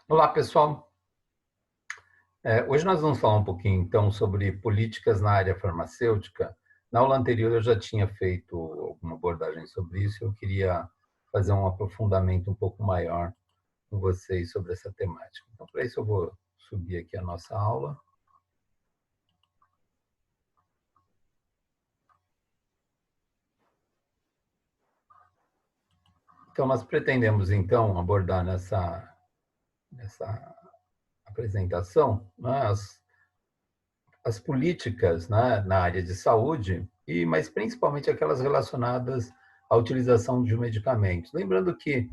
Olá, pessoal. Hoje nós vamos falar um pouquinho, então, sobre políticas na área farmacêutica. Na aula anterior eu já tinha feito alguma abordagem sobre isso, eu queria fazer um aprofundamento um pouco maior com vocês sobre essa temática. Então, para isso eu vou subir aqui a nossa aula. Então, nós pretendemos, então, abordar nessa apresentação, né, as políticas, né, na área de saúde, mas principalmente aquelas relacionadas à utilização de medicamentos. Lembrando que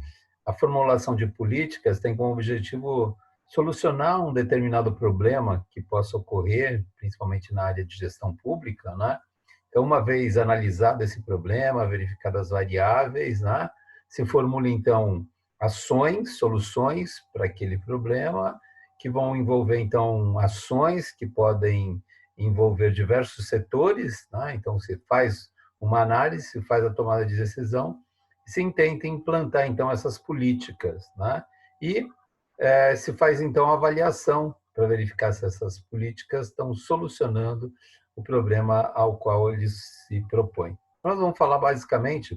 a formulação de políticas tem como objetivo solucionar um determinado problema que possa ocorrer, principalmente na área de gestão pública, né? Então, uma vez analisado esse problema, verificadas as variáveis, né, se formula então ações, soluções para aquele problema, que vão envolver então ações que podem envolver diversos setores, né? Então se faz uma análise, se faz a tomada de decisão, se tenta implantar então essas políticas, né? E se faz então a avaliação para verificar se essas políticas estão solucionando o problema ao qual eles se propõem. Nós vamos falar basicamente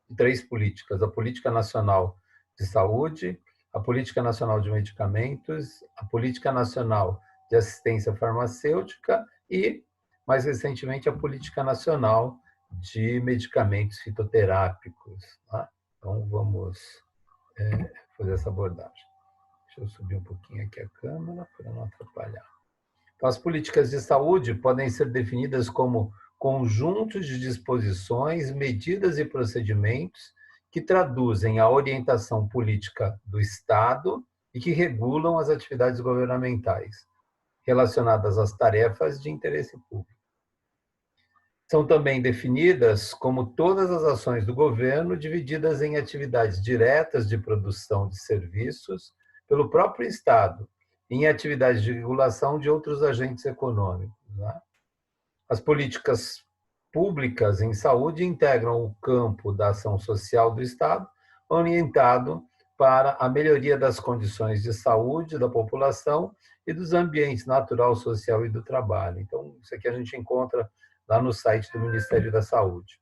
de três políticas: a Política Nacional de Saúde, a Política Nacional de Medicamentos, a Política Nacional de Assistência Farmacêutica e, mais recentemente, a Política Nacional de Medicamentos Fitoterápicos. Tá? Então, vamos fazer essa abordagem. Deixa eu subir um pouquinho aqui a câmera para não atrapalhar. Então, as políticas de saúde podem ser definidas como conjuntos de disposições, medidas e procedimentos que traduzem a orientação política do Estado e que regulam as atividades governamentais relacionadas às tarefas de interesse público. São também definidas como todas as ações do governo divididas em atividades diretas de produção de serviços pelo próprio Estado, em atividades de regulação de outros agentes econômicos. Né? As políticas públicas em saúde integram o campo da ação social do Estado, orientado para a melhoria das condições de saúde da população e dos ambientes natural, social e do trabalho. Então, isso aqui a gente encontra lá no site do Ministério da Saúde.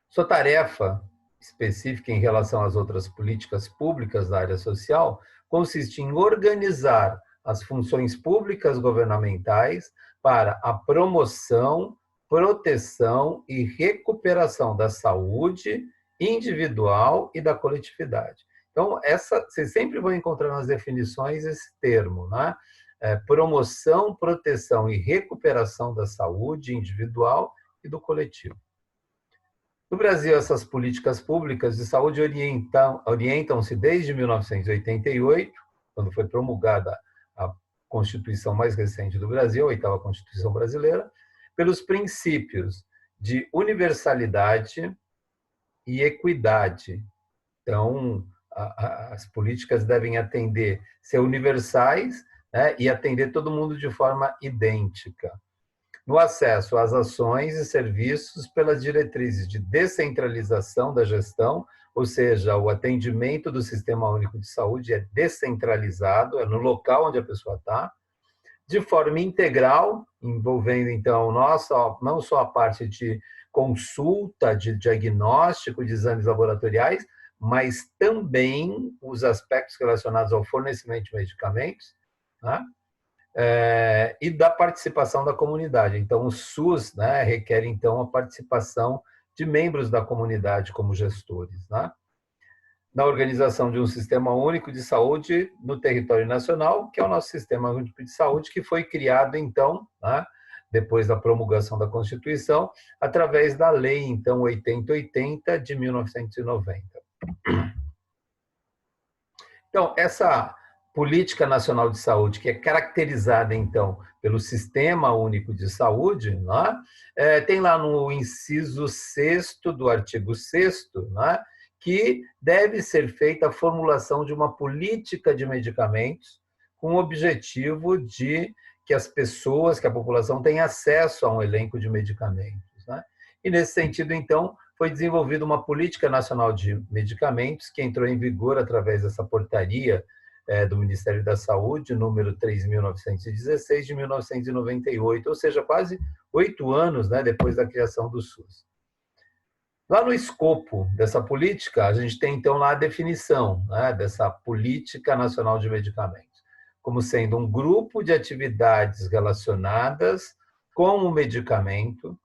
Sua tarefa específica em relação às outras políticas públicas da área social consiste em organizar as funções públicas governamentais para a promoção, proteção e recuperação da saúde individual e da coletividade. Então, vocês sempre vão encontrar nas definições esse termo, né? Promoção, proteção e recuperação da saúde individual e do coletivo. No Brasil, essas políticas públicas de saúde orientam-se desde 1988, quando foi promulgada a Constituição mais recente do Brasil, a oitava Constituição brasileira, pelos princípios de universalidade e equidade. Então, as políticas devem ser universais, né, e atender todo mundo de forma idêntica. No acesso às ações e serviços pelas diretrizes de descentralização da gestão, ou seja, o atendimento do Sistema Único de Saúde é descentralizado, é no local onde a pessoa está, de forma integral, envolvendo, então, não só a parte de consulta, de diagnóstico, de exames laboratoriais, mas também os aspectos relacionados ao fornecimento de medicamentos, né? E da participação da comunidade. Então, o SUS, né, requer, então, a participação de membros da comunidade como gestores, né? Na organização de um sistema único de saúde no território nacional, que é o nosso sistema único de saúde, que foi criado, então, né, depois da promulgação da Constituição, através da Lei, então, 8080 de 1990. Então, essa Política Nacional de Saúde, que é caracterizada, então, pelo Sistema Único de Saúde, né, tem lá no inciso 6º do artigo 6º, né, que deve ser feita a formulação de uma política de medicamentos com o objetivo de que as pessoas, que a população tenha acesso a um elenco de medicamentos. Né? E, nesse sentido, então, foi desenvolvida uma política nacional de medicamentos que entrou em vigor através dessa portaria do Ministério da Saúde, número 3.916, de 1998, ou seja, quase 8 anos, né, depois da criação do SUS. Lá no escopo dessa política, a gente tem, então, lá a definição, né, dessa Política Nacional de Medicamentos, como sendo um grupo de atividades relacionadas com o medicamento,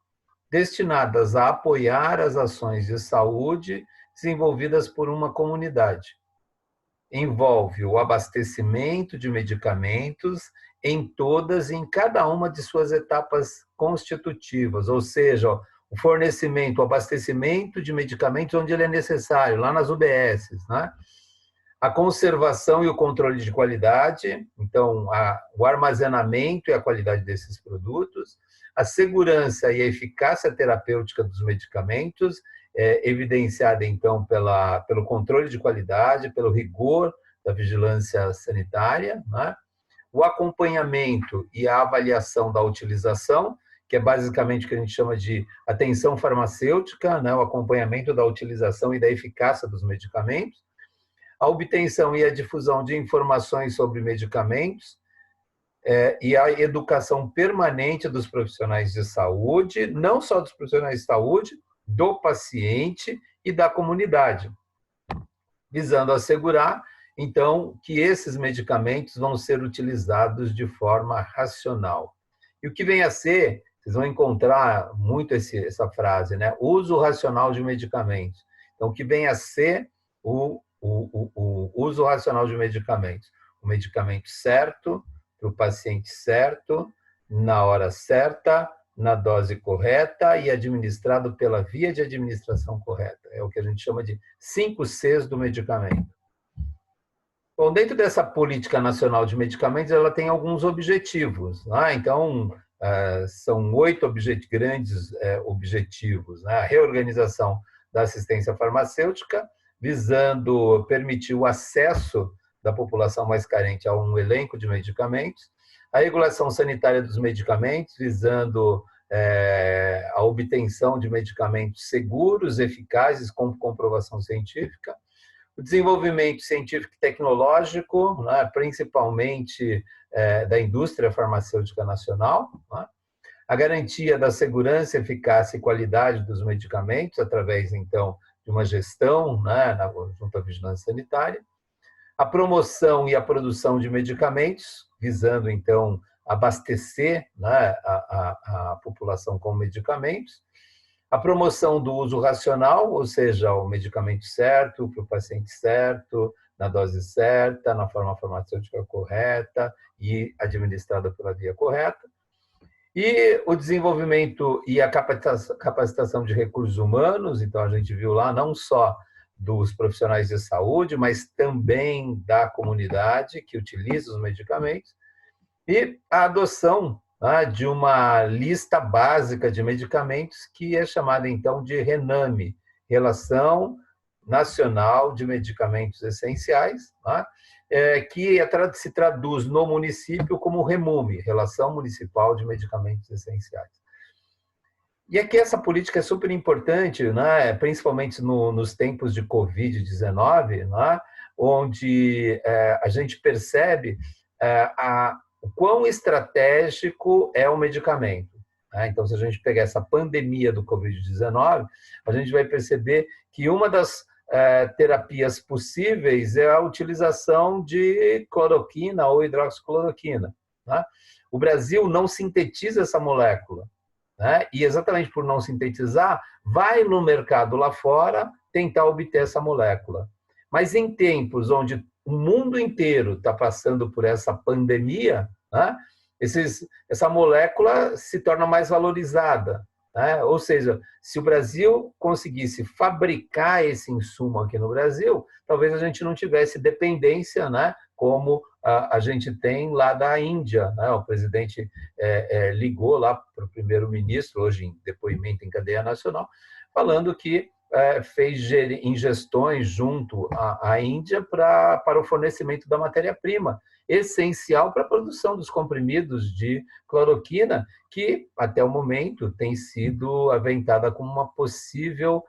destinadas a apoiar as ações de saúde desenvolvidas por uma comunidade. Envolve o abastecimento de medicamentos em todas e em cada uma de suas etapas constitutivas, ou seja, o fornecimento, o abastecimento de medicamentos onde ele é necessário, lá nas UBSs, né? A conservação e o controle de qualidade, então, o armazenamento e a qualidade desses produtos, a segurança e a eficácia terapêutica dos medicamentos, evidenciada, então, pelo controle de qualidade, pelo rigor da vigilância sanitária, né? O acompanhamento e a avaliação da utilização, que é basicamente o que a gente chama de atenção farmacêutica, né? O acompanhamento da utilização e da eficácia dos medicamentos, a obtenção e a difusão de informações sobre medicamentos e a educação permanente dos profissionais de saúde, não só dos profissionais de saúde, do paciente e da comunidade, visando assegurar, então, que esses medicamentos vão ser utilizados de forma racional. E o que vem a ser, vocês vão encontrar muito essa frase, né? Uso racional de medicamentos. Então, o que vem a ser o uso racional de medicamentos. O medicamento certo, para o paciente certo, na hora certa, na dose correta e administrado pela via de administração correta. É o que a gente chama de 5 Cs do medicamento. Bom, dentro dessa política nacional de medicamentos, ela tem alguns objetivos, né? Então, são 8 grandes objetivos, né? A reorganização da assistência farmacêutica, visando permitir o acesso da população mais carente a um elenco de medicamentos, a regulação sanitária dos medicamentos, visando a obtenção de medicamentos seguros, eficazes, com comprovação científica, o desenvolvimento científico e tecnológico, né, principalmente da indústria farmacêutica nacional, né, a garantia da segurança, eficácia e qualidade dos medicamentos, através, então, de uma gestão, né, junto à vigilância sanitária, a promoção e a produção de medicamentos, visando, então, abastecer, né, a população com medicamentos, a promoção do uso racional, ou seja, o medicamento certo, para o paciente certo, na dose certa, na forma farmacêutica correta e administrada pela via correta, e o desenvolvimento e a capacitação de recursos humanos, então a gente viu lá não só dos profissionais de saúde, mas também da comunidade que utiliza os medicamentos, e a adoção, né, de uma lista básica de medicamentos que é chamada então de RENAME, Relação Nacional de Medicamentos Essenciais, né, que se traduz no município como REMUME, Relação Municipal de Medicamentos Essenciais. E aqui essa política é super importante, né, principalmente nos tempos de Covid-19, né, onde a gente percebe o quão estratégico é o medicamento. Né? Então, se a gente pegar essa pandemia do Covid-19, a gente vai perceber que uma das terapias possíveis é a utilização de cloroquina ou hidroxicloroquina. Né? O Brasil não sintetiza essa molécula, né? E exatamente por não sintetizar, vai no mercado lá fora tentar obter essa molécula. Mas em tempos onde o mundo inteiro está passando por essa pandemia, né, essa molécula se torna mais valorizada. Né? Ou seja, se o Brasil conseguisse fabricar esse insumo aqui no Brasil, talvez a gente não tivesse dependência, né, como a gente tem lá da Índia. Né? O presidente ligou lá para o primeiro-ministro, hoje em depoimento em cadeia nacional, falando que fez ingestões junto à Índia para o fornecimento da matéria-prima, essencial para a produção dos comprimidos de cloroquina, que até o momento tem sido aventada como uma possível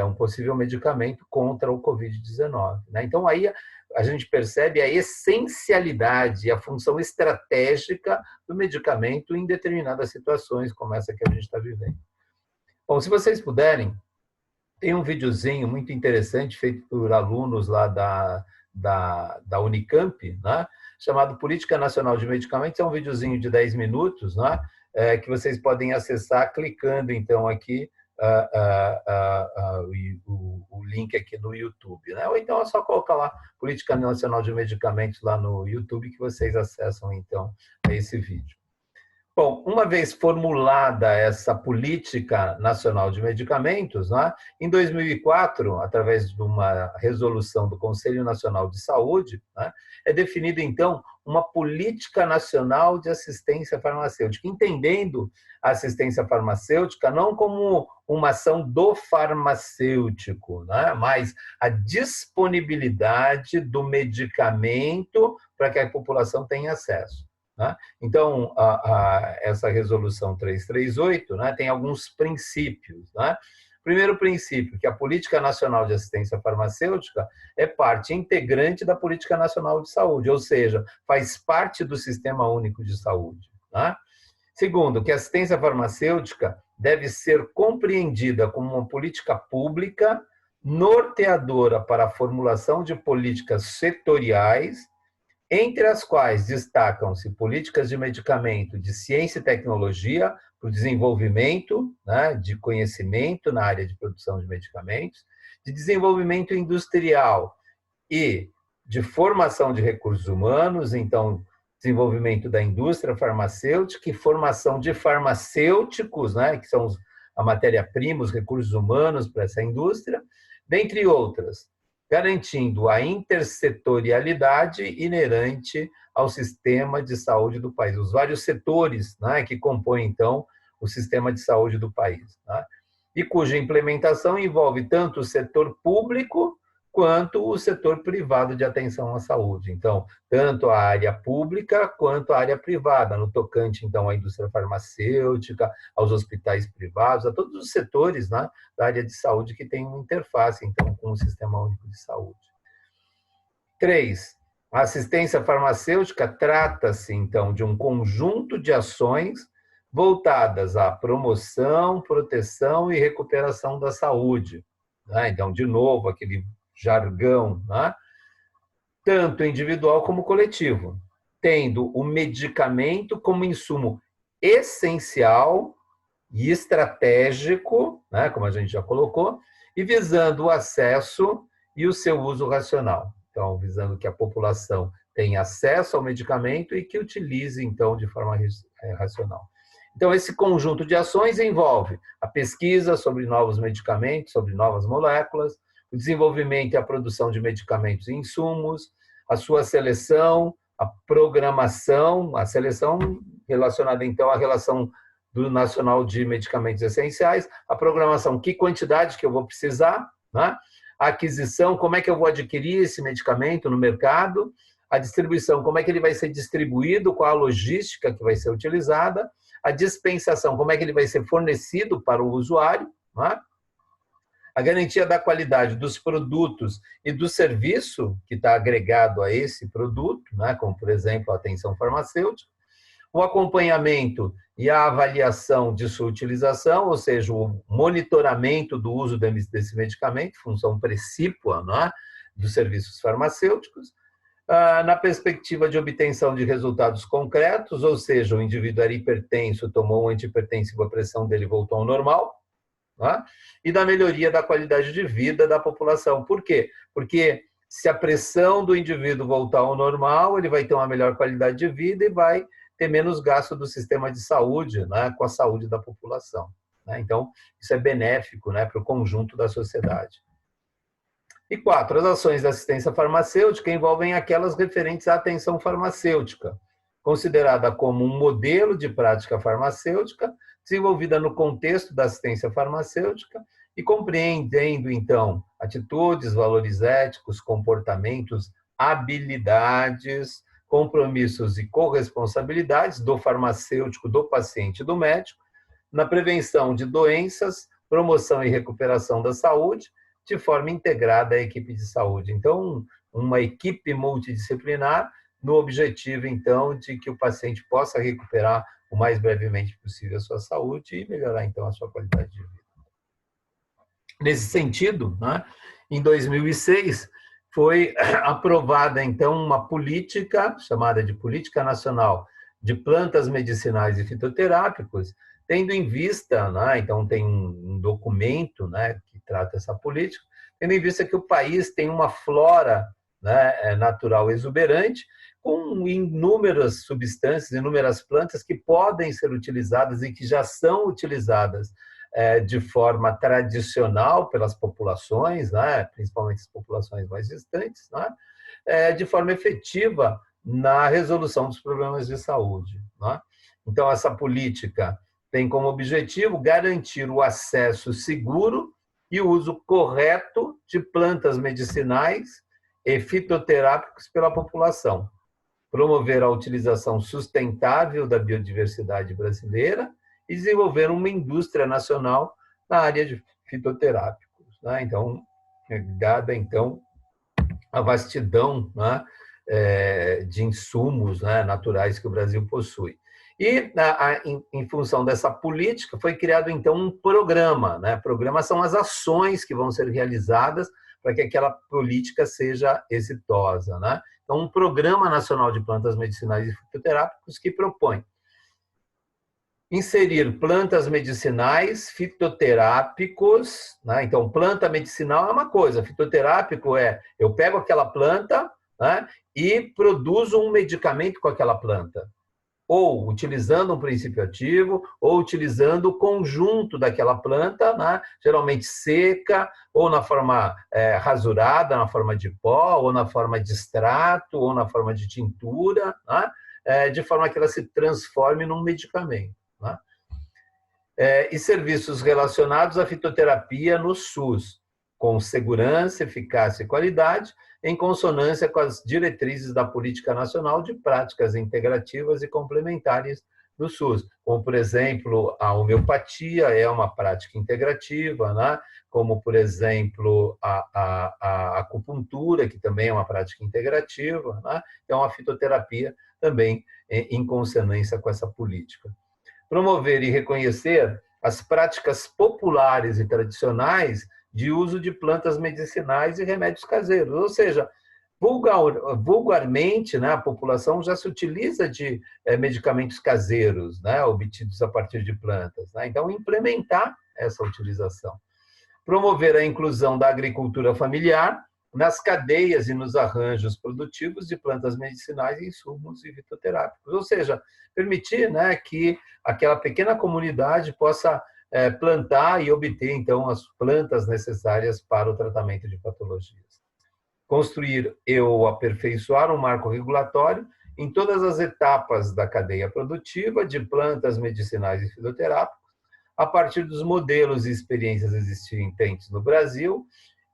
um possível medicamento contra o Covid-19. Né? Então, aí a gente percebe a essencialidade e a função estratégica do medicamento em determinadas situações, como essa que a gente está vivendo. Bom, se vocês puderem, tem um videozinho muito interessante feito por alunos lá da Unicamp, né? Chamado Política Nacional de Medicamentos. É um videozinho de 10 minutos, né? Que vocês podem acessar clicando, então, aqui o link aqui no YouTube. Né? Ou então é só colocar lá Política Nacional de Medicamentos lá no YouTube que vocês acessam, então, a esse vídeo. Bom, uma vez formulada essa política nacional de medicamentos, né, em 2004, através de uma resolução do Conselho Nacional de Saúde, né, é definida, então, uma política nacional de assistência farmacêutica, entendendo a assistência farmacêutica não como uma ação do farmacêutico, né, mas a disponibilidade do medicamento para que a população tenha acesso. Né? Então, essa resolução 338, né, tem alguns princípios. Né? Primeiro princípio, que a Política Nacional de Assistência Farmacêutica é parte integrante da Política Nacional de Saúde, ou seja, faz parte do Sistema Único de Saúde. Né? Segundo, que a assistência farmacêutica deve ser compreendida como uma política pública norteadora para a formulação de políticas setoriais, entre as quais destacam-se políticas de medicamento, de ciência e tecnologia, para o desenvolvimento, né, de conhecimento na área de produção de medicamentos, de desenvolvimento industrial e de formação de recursos humanos, então, desenvolvimento da indústria farmacêutica e formação de farmacêuticos, né, que são a matéria-prima, os recursos humanos para essa indústria, dentre outras, garantindo a intersetorialidade inerente ao sistema de saúde do país, os vários setores, né, que compõem, então, o sistema de saúde do país. Né, e cuja implementação envolve tanto o setor público quanto o setor privado de atenção à saúde. Então, tanto a área pública quanto a área privada, no tocante, então, à indústria farmacêutica, aos hospitais privados, a todos os setores, né, da área de saúde que tem uma interface, então, com o Sistema Único de Saúde. 3. A assistência farmacêutica trata-se, então, de um conjunto de ações voltadas à promoção, proteção e recuperação da saúde. Né? Então, de novo, aquele jargão, né? Tanto individual como coletivo, tendo o medicamento como insumo essencial e estratégico, né, como a gente já colocou, e visando o acesso e o seu uso racional. Então, visando que a população tenha acesso ao medicamento e que utilize, então, de forma racional. Então, esse conjunto de ações envolve a pesquisa sobre novos medicamentos, sobre novas moléculas, o desenvolvimento e a produção de medicamentos e insumos, a sua seleção, a programação, a seleção relacionada, então, à relação do Nacional de Medicamentos Essenciais, a programação, que quantidade que eu vou precisar, né? A aquisição, como é que eu vou adquirir esse medicamento no mercado, a distribuição, como é que ele vai ser distribuído, qual a logística que vai ser utilizada, a dispensação, como é que ele vai ser fornecido para o usuário, né? A garantia da qualidade dos produtos e do serviço que está agregado a esse produto, né, como, por exemplo, a atenção farmacêutica, o acompanhamento e a avaliação de sua utilização, ou seja, o monitoramento do uso desse medicamento, função precípua, né, dos serviços farmacêuticos, na perspectiva de obtenção de resultados concretos, ou seja, o indivíduo era hipertenso, tomou um antihipertensivo, a pressão dele voltou ao normal, né? E da melhoria da qualidade de vida da população. Por quê? Porque se a pressão do indivíduo voltar ao normal, ele vai ter uma melhor qualidade de vida e vai ter menos gasto do sistema de saúde, né, com a saúde da população. Né? Então, isso é benéfico, né, para o conjunto da sociedade. E 4, as ações da assistência farmacêutica envolvem aquelas referentes à atenção farmacêutica, considerada como um modelo de prática farmacêutica desenvolvida no contexto da assistência farmacêutica e compreendendo, então, atitudes, valores éticos, comportamentos, habilidades, compromissos e corresponsabilidades do farmacêutico, do paciente e do médico, na prevenção de doenças, promoção e recuperação da saúde, de forma integrada à equipe de saúde. Então, uma equipe multidisciplinar no objetivo, então, de que o paciente possa recuperar o mais brevemente possível a sua saúde e melhorar, então, a sua qualidade de vida. Nesse sentido, né, em 2006, foi aprovada, então, uma política chamada de Política Nacional de Plantas Medicinais e Fitoterápicos, tendo em vista, né, então tem um documento, né, que trata essa política, tendo em vista que o país tem uma flora, né, natural exuberante, com inúmeras substâncias, inúmeras plantas que podem ser utilizadas e que já são utilizadas de forma tradicional pelas populações, né, principalmente as populações mais distantes, né, de forma efetiva na resolução dos problemas de saúde. Né? Então, essa política tem como objetivo garantir o acesso seguro e o uso correto de plantas medicinais e fitoterápicos pela população, promover a utilização sustentável da biodiversidade brasileira e desenvolver uma indústria nacional na área de fitoterápicos. Né? Então, dada então a vastidão, né, de insumos, né, naturais que o Brasil possui. E, em função dessa política, foi criado, então, um programa. Né? Programa são as ações que vão ser realizadas para que aquela política seja exitosa. Né? Então, um Programa Nacional de Plantas Medicinais e Fitoterápicos que propõe inserir plantas medicinais, fitoterápicos, né? Então, planta medicinal é uma coisa, fitoterápico é eu pego aquela planta, né, e produzo um medicamento com aquela planta, ou utilizando um princípio ativo, ou utilizando o conjunto daquela planta, né, geralmente seca, ou na forma rasurada, na forma de pó, ou na forma de extrato, ou na forma de tintura, né, de forma que ela se transforme num medicamento. Né? E serviços relacionados à fitoterapia no SUS, com segurança, eficácia e qualidade, em consonância com as diretrizes da Política Nacional de Práticas Integrativas e Complementares do SUS, como, por exemplo, a homeopatia é uma prática integrativa, né? Como, por exemplo, a acupuntura, que também é uma prática integrativa, né? Então, a fitoterapia também em consonância com essa política. Promover e reconhecer as práticas populares e tradicionais de uso de plantas medicinais e remédios caseiros, ou seja, vulgarmente, né, a população já se utiliza de medicamentos caseiros, né, obtidos a partir de plantas. Né? Então, implementar essa utilização. Promover a inclusão da agricultura familiar nas cadeias e nos arranjos produtivos de plantas medicinais, insumos e fitoterápicos. Ou seja, permitir, né, que aquela pequena comunidade possa plantar e obter, então, as plantas necessárias para o tratamento de patologias. Construir ou aperfeiçoar um marco regulatório em todas as etapas da cadeia produtiva de plantas medicinais e fitoterápicos, a partir dos modelos e experiências existentes no Brasil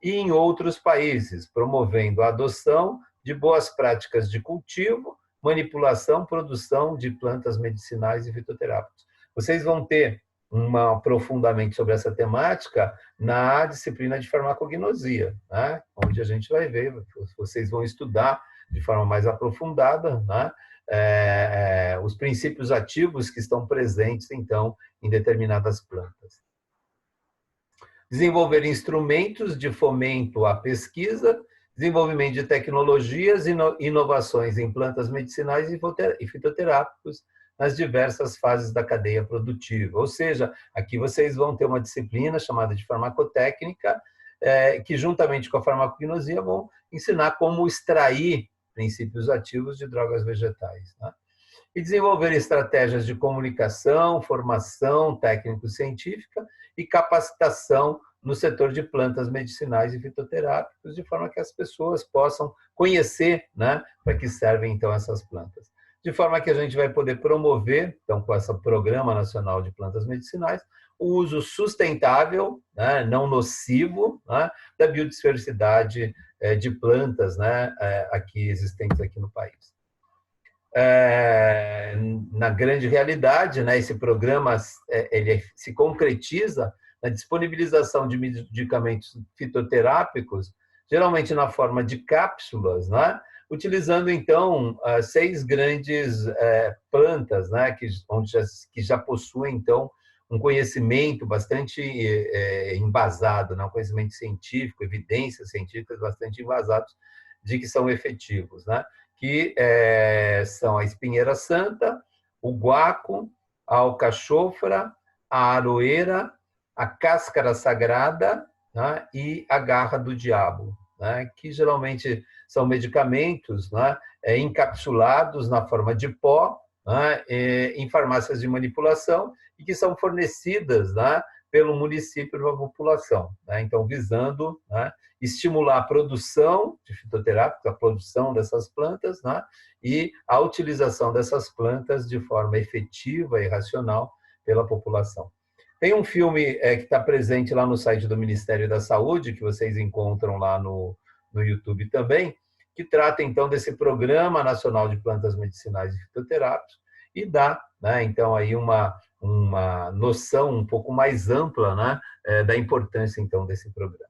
e em outros países, promovendo a adoção de boas práticas de cultivo, manipulação, produção de plantas medicinais e fitoterápicos. Vocês vão ter um aprofundamento sobre essa temática na disciplina de farmacognosia, né? Onde a gente vai ver, vocês vão estudar de forma mais aprofundada, né, os princípios ativos que estão presentes, então, em determinadas plantas. Desenvolver instrumentos de fomento à pesquisa, desenvolvimento de tecnologias e inovações em plantas medicinais e fitoterápicos nas diversas fases da cadeia produtiva. Ou seja, aqui vocês vão ter uma disciplina chamada de farmacotécnica, que juntamente com a farmacognosia vão ensinar como extrair princípios ativos de drogas vegetais. Né? E desenvolver estratégias de comunicação, formação técnico-científica e capacitação no setor de plantas medicinais e fitoterápicos, de forma que as pessoas possam conhecer, né, para que servem, então, essas plantas. De forma que a gente vai poder promover, então, com esse Programa Nacional de Plantas Medicinais, o uso sustentável, né, não nocivo, né, da biodiversidade de plantas, né, aqui existentes aqui no país. Na grande realidade, né, esse programa ele se concretiza na disponibilização de medicamentos fitoterápicos, geralmente na forma de cápsulas, né? Utilizando, então, 6 grandes plantas, né? que já possuem, então, um conhecimento bastante embasado, né? Um conhecimento científico, evidências científicas bastante embasados de que são efetivos, né? Que são a espinheira santa, o guaco, a alcachofra, a aroeira, a cáscara sagrada, né? E a garra do diabo, né? Que geralmente são medicamentos, né? Encapsulados na forma de pó, né? Em farmácias de manipulação e que são fornecidas, né? Pelo município para a população, né? Então, visando, né? Estimular a produção de fitoterápicos, a produção dessas plantas, né? E a utilização dessas plantas de forma efetiva e racional pela população. Tem um filme que está presente lá no site do Ministério da Saúde, que vocês encontram lá no YouTube também, que trata, então, desse Programa Nacional de Plantas Medicinais e Fitoterápicos e dá, né, então, aí uma noção um pouco mais ampla, né, da importância, então, desse programa.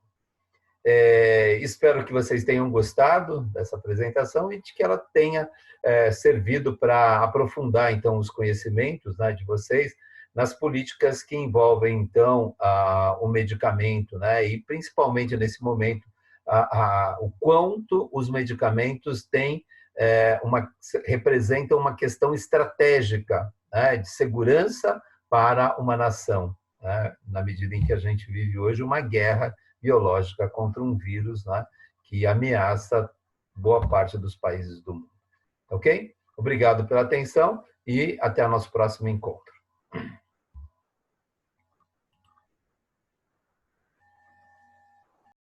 Espero que vocês tenham gostado dessa apresentação e de que ela tenha servido para aprofundar, então, os conhecimentos, né, de vocês nas políticas que envolvem, então, o medicamento, né, e principalmente nesse momento, o quanto os medicamentos têm representam uma questão estratégica, né, de segurança para uma nação, né, na medida em que a gente vive hoje uma guerra biológica contra um vírus, né, que ameaça boa parte dos países do mundo. Ok? Obrigado pela atenção e até o nosso próximo encontro.